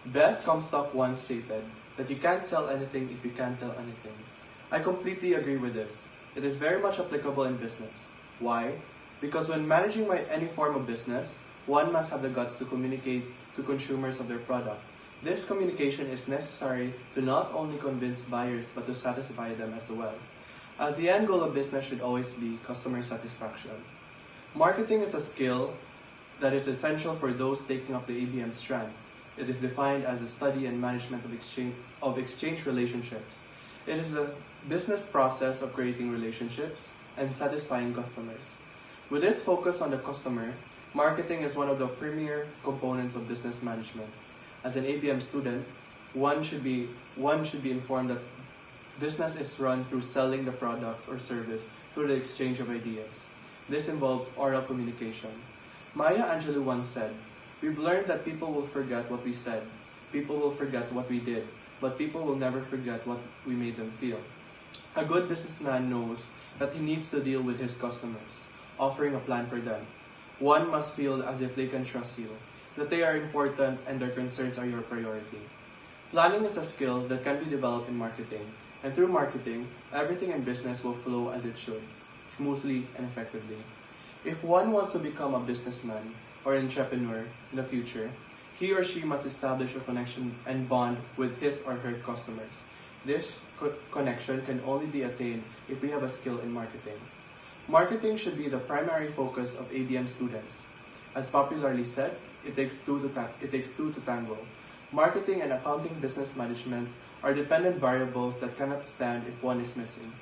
Beth Comstock once stated that you can't sell anything if you can't tell anything. I completely agree with this. It is very much applicable in business. Why? Because when managing any form of business, one must have the guts to communicate to consumers of their product. This communication is necessary to not only convince buyers but to satisfy them as well. As the end goal of business should always be customer satisfaction. Marketing is a skill that is essential for those taking up the ABM strand. It is defined as the study and management of exchange relationships. It is the business process of creating relationships and satisfying customers. With its focus on the customer, marketing is one of the premier components of business management. As an ABM student, one should be informed that business is run through selling the products or service through the exchange of ideas. This involves oral communication. Maya Angelou once said, "We've learned that people will forget what we said, people will forget what we did, but people will never forget what we made them feel." A good businessman knows that he needs to deal with his customers, offering a plan for them. One must feel as if they can trust you, that they are important and their concerns are your priority. Planning is a skill that can be developed in marketing, and through marketing, everything in business will flow as it should, smoothly and effectively. If one wants to become a businessman or an entrepreneur in the future, he or she must establish a connection and bond with his or her customers. This connection can only be attained if we have a skill in marketing. Marketing should be the primary focus of ABM students. As popularly said, it takes two to tango. Marketing and accounting business management are dependent variables that cannot stand if one is missing.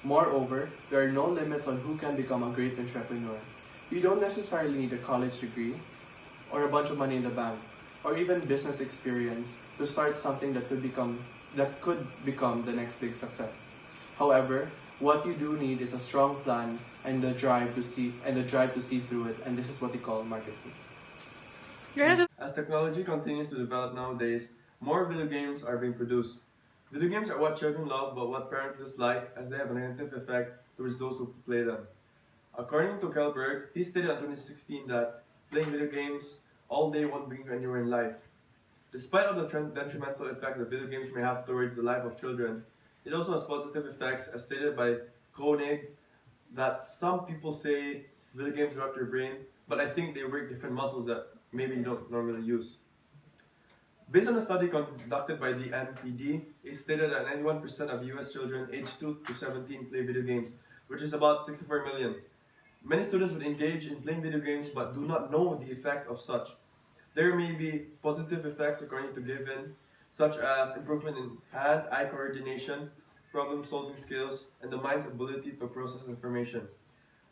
Moreover, there are no limits on who can become a great entrepreneur. You don't necessarily need a college degree or a bunch of money in the bank or even business experience to start something that could become the next big success. However, what you do need is a strong plan and the drive to see through it, and this is what we call marketing. As technology continues to develop nowadays, more video games are being produced. Video games are what children love but what parents dislike, as they have a negative effect towards those who play them. According to Kellberg, he stated in 2016 that playing video games all day won't bring you anywhere in life. Despite all the detrimental effects that video games may have towards the life of children, it also has positive effects, as stated by Koenig, that some people say video games work your brain, but I think they work different muscles that maybe you don't normally use. Based on a study conducted by the NPD, it stated that 91% of US children aged 2 to 17 play video games, which is about 64 million. Many students would engage in playing video games but do not know the effects of such. There may be positive effects according to Given, such as improvement in hand-eye coordination, problem-solving skills, and the mind's ability to process information.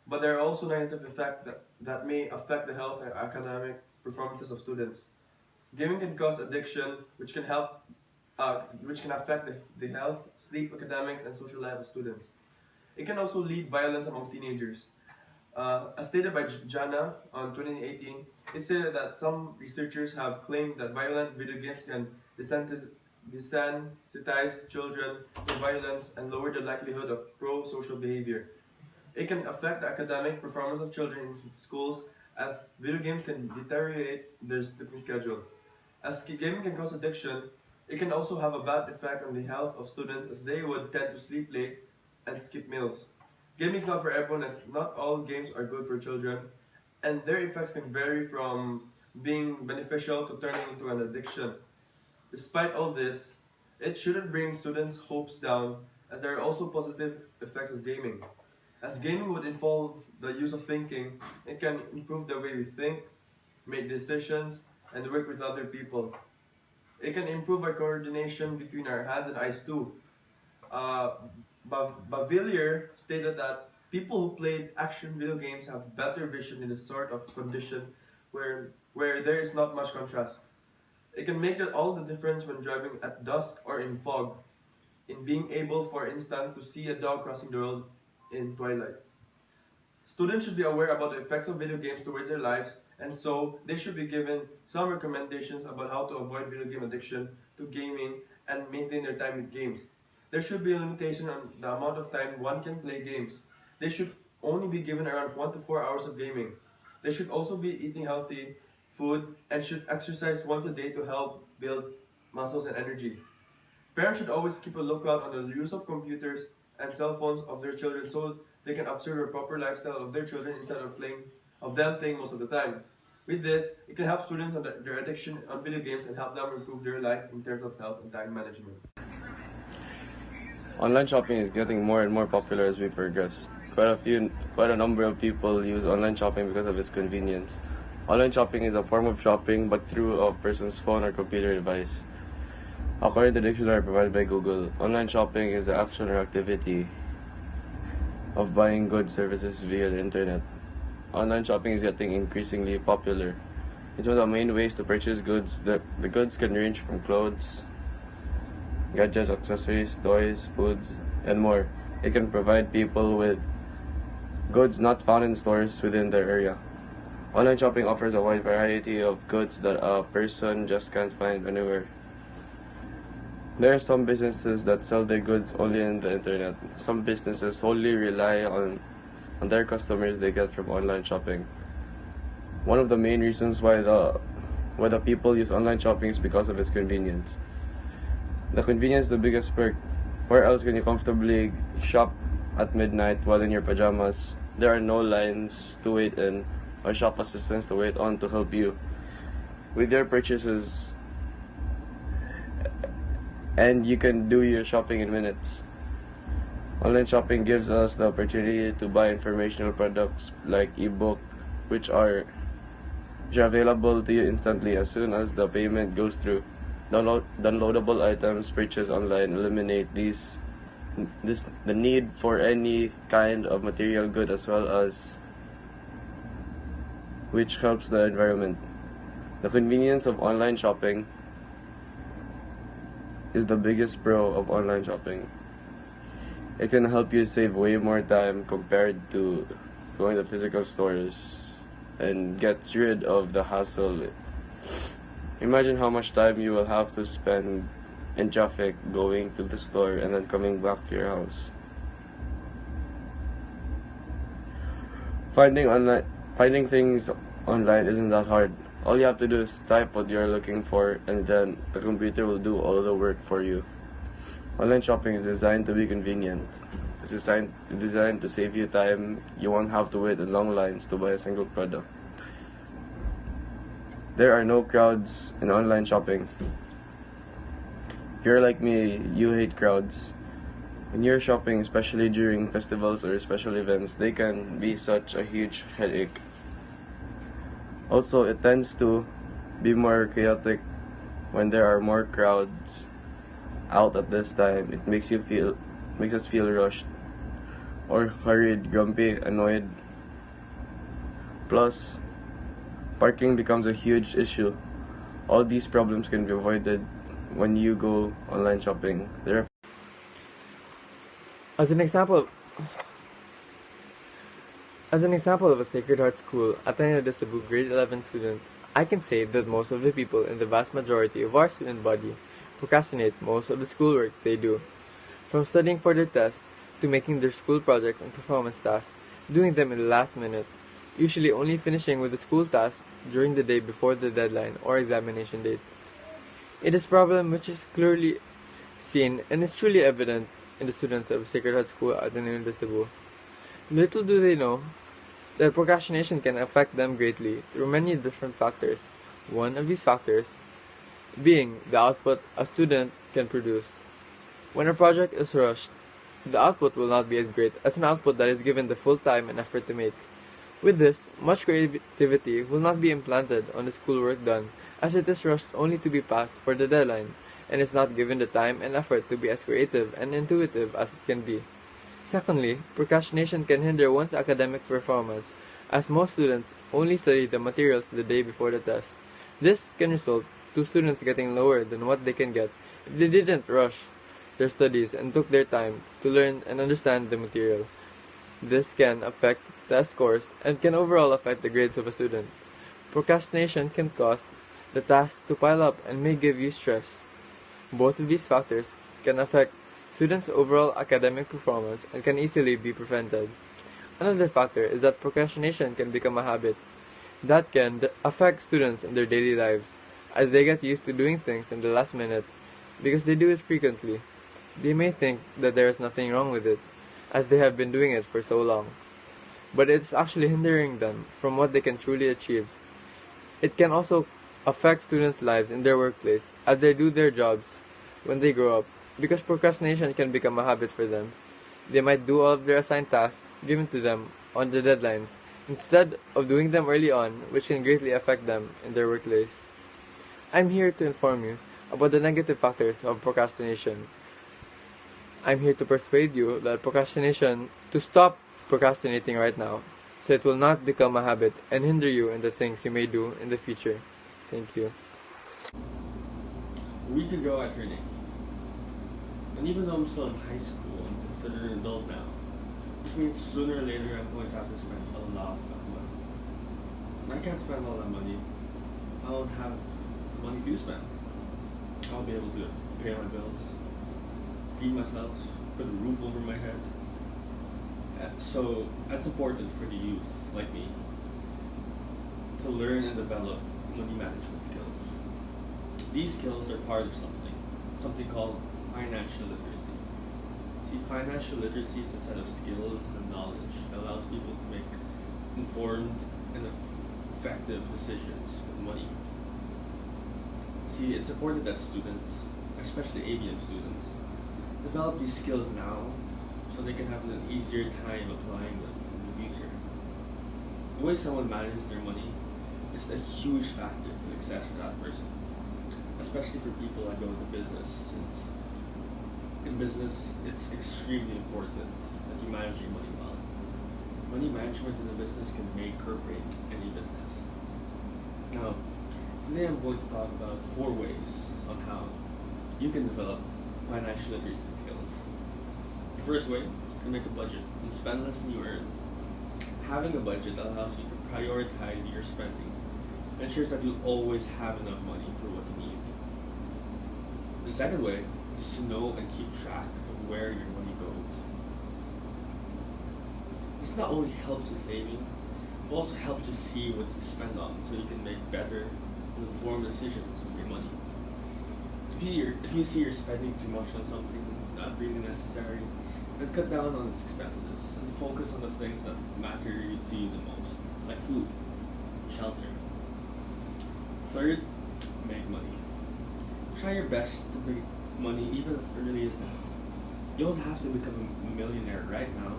But there are also negative effects that may affect the health and academic performances of students. Gaming can cause addiction, which can affect the health, sleep, academics, and social life of students. It can also lead violence among teenagers. As stated by Jana on 2018, it stated that some researchers have claimed that violent video games can desensitize children to violence and lower the likelihood of pro-social behavior. It can affect the academic performance of children in schools, as video games can deteriorate their sleeping schedule. As gaming can cause addiction, it can also have a bad effect on the health of students, as they would tend to sleep late and skip meals. Gaming is not for everyone, as not all games are good for children, and their effects can vary from being beneficial to turning into an addiction. Despite all this, it shouldn't bring students' hopes down, as there are also positive effects of gaming. As gaming would involve the use of thinking, it can improve the way we think, make decisions, and work with other people. It can improve our coordination between our hands and eyes too. Bavilier stated that people who played action video games have better vision in a sort of condition where there is not much contrast. It can make all the difference when driving at dusk or in fog, in being able, for instance, to see a dog crossing the road in twilight. Students should be aware about the effects of video games towards their lives, and so they should be given some recommendations about how to avoid video game addiction to gaming and maintain their time with games. There should be a limitation on the amount of time one can play games. They should only be given around 1 to 4 hours of gaming. They should also be eating healthy food and should exercise once a day to help build muscles and energy. Parents should always keep a lookout on the use of computers and cell phones of their children so they can observe a proper lifestyle of their children instead of them playing most of the time. With this, it can help students on their addiction on video games and help them improve their life in terms of health and time management. Online shopping is getting more and more popular as we progress. Quite a number of people use online shopping because of its convenience. Online shopping is a form of shopping but through a person's phone or computer device. According to the dictionary provided by Google, online shopping is the action or activity of buying goods services via the internet. Online shopping is getting increasingly popular. It's one of the main ways to purchase goods. The goods can range from clothes, gadgets, accessories, toys, foods, and more. It can provide people with goods not found in stores within their area. Online shopping offers a wide variety of goods that a person just can't find anywhere. There are some businesses that sell their goods only on the internet. Some businesses solely rely on their customers they get from online shopping. One of the main reasons why the people use online shopping is because of its convenience. The convenience is the biggest perk. Where else can you comfortably shop at midnight while in your pajamas? There are no lines to wait in or shop assistants to wait on to help you with your purchases, and you can do your shopping in minutes. Online shopping gives us the opportunity to buy informational products like ebook, which are available to you instantly as soon as the payment goes through. Downloadable items purchased online eliminate the need for any kind of material good, as well as which helps the environment. The convenience of online shopping is the biggest pro of online shopping. It can help you save way more time compared to going to physical stores and gets rid of the hassle. Imagine how much time you will have to spend in traffic going to the store and then coming back to your house. Finding things online isn't that hard. All you have to do is type what you're looking for, and then the computer will do all the work for you. Online shopping is designed to be convenient. It's designed to save you time. You won't have to wait in long lines to buy a single product. There are no crowds in online shopping. If you're like me, you hate crowds. When you're shopping, especially during festivals or special events, they can be such a huge headache. Also, it tends to be more chaotic when there are more crowds out at this time. It makes us feel rushed or hurried, grumpy, annoyed. Plus, parking becomes a huge issue. All these problems can be avoided when you go online shopping. As an example of a Sacred Heart school attending a Cebu grade 11 student, I can say that most of the people in the vast majority of our student body procrastinate most of the schoolwork they do. From studying for their tests to making their school projects and performance tasks, doing them in the last minute, usually only finishing with the school task during the day before the deadline or examination date. It is a problem which is clearly seen and is truly evident in the students of Sacred Heart School attending the Cebu. Little do they know that procrastination can affect them greatly through many different factors. One of these factors being the output a student can produce. When a project is rushed, the output will not be as great as an output that is given the full time and effort to make. With this, much creativity will not be implanted on the schoolwork done, as it is rushed only to be passed for the deadline, and is not given the time and effort to be as creative and intuitive as it can be. Secondly, procrastination can hinder one's academic performance, as most students only study the materials the day before the test. This can result to students getting lower than what they can get if they didn't rush their studies and took their time to learn and understand the material. This can affect test scores and can overall affect the grades of a student. Procrastination can cause the tasks to pile up and may give you stress. Both of these factors can affect students' overall academic performance and can easily be prevented. Another factor is that procrastination can become a habit that can affect students in their daily lives, as they get used to doing things in the last minute because they do it frequently. They may think that there is nothing wrong with it, as they have been doing it for so long. But it's actually hindering them from what they can truly achieve. It can also affect students' lives in their workplace as they do their jobs when they grow up, because procrastination can become a habit for them. They might do all of their assigned tasks given to them on the deadlines instead of doing them early on, which can greatly affect them in their workplace. I'm here to inform you about the negative factors of procrastination. I'm here to persuade you that to stop procrastinating right now, so it will not become a habit and hinder you in the things you may do in the future. Thank you. A week ago I turned 18. And even though I'm still in high school, I'm considered an adult now, which means sooner or later I'm going to have to spend a lot of money. And I can't spend all that money. I don't have money to spend. I'll be able to pay my bills, feed myself, put a roof over my head. So that's important for the youth like me to learn and develop money management skills. These skills are part of something called financial literacy. See, financial literacy is a set of skills and knowledge that allows people to make informed and effective decisions with money. See, it's important that students, especially ABM students, develop these skills now so they can have an easier time applying them in the future. The way someone manages their money is a huge factor for success for that person, especially for people that go into business, since in business it's extremely important that you manage your money well. Money management in a business can make or break any business. Now, today I'm going to talk about 4 ways on how you can develop financial literacy skills. The first way is to make a budget and spend less than you earn. Having a budget allows you to prioritize your spending and ensures that you'll always have enough money for what you need. The second way is to know and keep track of where your money goes. This not only helps with saving, but also helps you see what to spend on so you can make better and informed decisions with your money. If you see you're spending too much on something not really necessary, then cut down on its expenses and focus on the things that matter to you the most, like food, shelter. Third, make money. Try your best to make money even as early as now. You don't have to become a millionaire right now,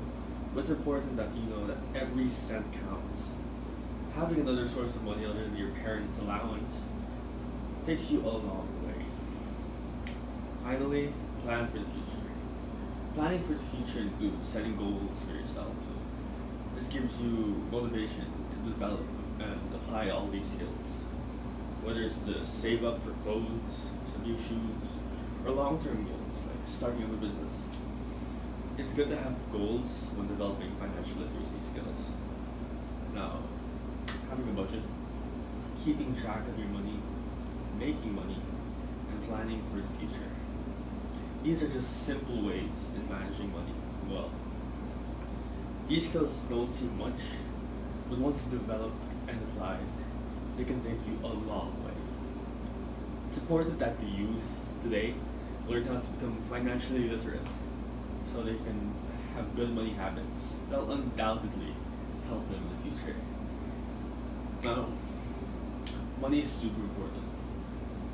but it's important that you know that every cent counts. Having another source of money other than your parents' allowance takes you a long way. Finally, plan for the future. Planning for the future includes setting goals for yourself. This gives you motivation to develop and apply all these skills. Whether it's to save up for clothes, some new shoes, or long-term goals like starting a business. It's good to have goals when developing financial literacy skills. Now, having a budget, keeping track of your money, making money, and planning for the future. These are just simple ways in managing money well. These skills don't seem much, but once developed and applied, they can take you a long way. It's important that the youth today learn how to become financially literate so they can have good money habits that will undoubtedly help them in the future. Now, money is super important.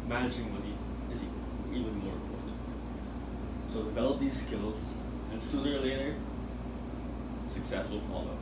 Managing money is even more important. So develop these skills, and sooner or later, success will follow.